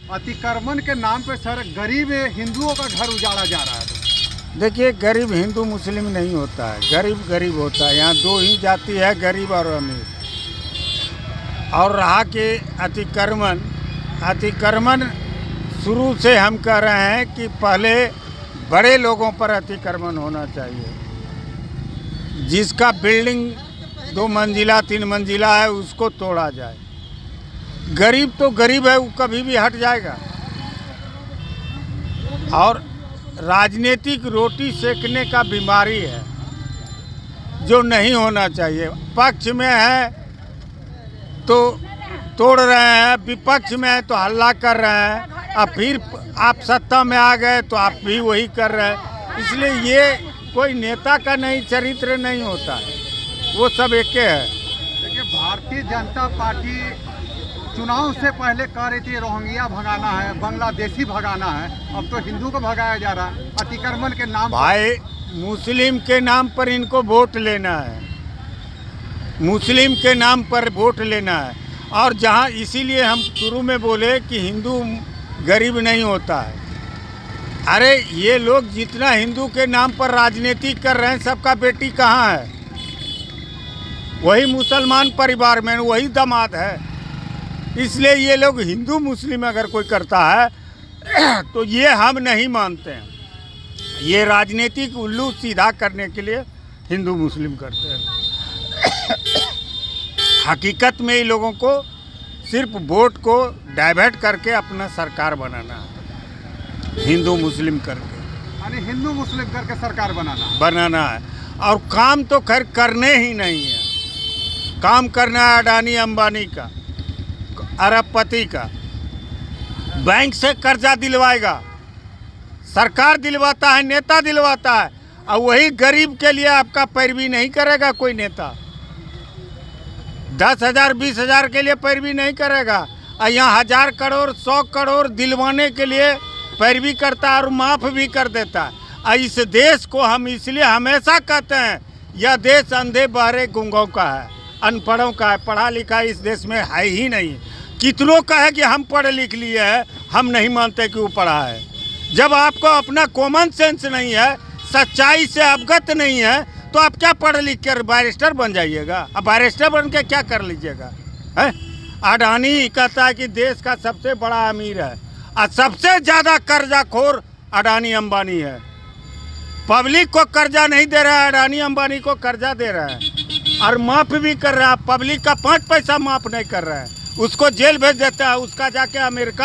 अतिक्रमण के नाम पे सर गरीब हिंदुओं का घर उजाड़ा जा रहा है। देखिए, गरीब हिंदू मुस्लिम नहीं होता है, गरीब गरीब होता है। यहाँ दो ही जाति है, गरीब और अमीर। और रहा कि अतिक्रमण शुरू से हम कह रहे हैं कि पहले बड़े लोगों पर अतिक्रमण होना चाहिए। जिसका बिल्डिंग 2 मंजिला 3 मंजिला है उसको तोड़ा जाए। गरीब तो गरीब है, वो कभी भी हट जाएगा। और राजनीतिक रोटी सेकने का बीमारी है जो नहीं होना चाहिए। पक्ष में है तो तोड़ रहे हैं, विपक्ष में है तो हल्ला कर रहे हैं, और फिर आप सत्ता में आ गए तो आप भी वही कर रहे हैं। इसलिए ये कोई नेता का नहीं चरित्र नहीं होता है, वो सब एक है। देखिए, भारतीय जनता पार्टी चुनाव से पहले कह रही थी रोहिंग्या भगाना है, बांग्लादेशी भगाना है, अब तो हिंदू को भगाया जा रहा है अतिक्रमण के नाम भाई। मुस्लिम के नाम पर इनको वोट लेना है, मुस्लिम के नाम पर वोट लेना है। और जहां इसीलिए हम शुरू में बोले कि हिंदू गरीब नहीं होता है। अरे ये लोग जितना हिंदू के नाम पर राजनीति कर रहे हैं, सबका बेटी कहाँ है? वही मुसलमान परिवार में वही दामाद है। इसलिए ये लोग हिंदू मुस्लिम अगर कोई करता है तो ये हम नहीं मानते हैं। ये राजनीतिक उल्लू सीधा करने के लिए हिंदू मुस्लिम करते हैं। हकीकत में ये लोगों को सिर्फ वोट को डाइवर्ट करके अपना सरकार बनाना है, हिंदू मुस्लिम करके, यानी हिंदू मुस्लिम करके सरकार बनाना है। और काम तो खैर करने ही नहीं है। काम करना है अडानी अंबानी का, अरबपति का। बैंक से कर्जा दिलवाएगा, सरकार दिलवाता है, नेता दिलवाता है, और वही गरीब के लिए आपका पैरवी नहीं करेगा कोई नेता। 10,000 20,000 के लिए पैरवी नहीं करेगा, और यहाँ 1000 करोड़ 100 करोड़ दिलवाने के लिए पैरवी करता है और माफ़ भी कर देता है। और इस देश को हम इसलिए हमेशा कहते हैं यह देश अंधे बहरे गूंगों का है, अनपढ़ों का है। पढ़ा लिखा इस देश में है ही नहीं। कितनों का है कि हम पढ़ लिख लिए हैं, हम नहीं मानते कि वो पढ़ा है। जब आपको अपना कॉमन सेंस नहीं है, सच्चाई से अवगत नहीं है, तो आप क्या पढ़ लिख कर बैरिस्टर बन जाइएगा? अब बैरिस्टर बन के क्या कर लीजिएगा? है अडानी कहता है कि देश का सबसे बड़ा अमीर है, और सबसे ज़्यादा कर्जाखोर अडानी अंबानी है। पब्लिक को कर्जा नहीं दे रहा है, अडानी अंबानी को कर्जा दे रहा है और माफ़ भी कर रहा है। पब्लिक का 5 पैसा माफ़ नहीं कर रहा है, उसको जेल भेज देता है, उसका जाके अमेरिका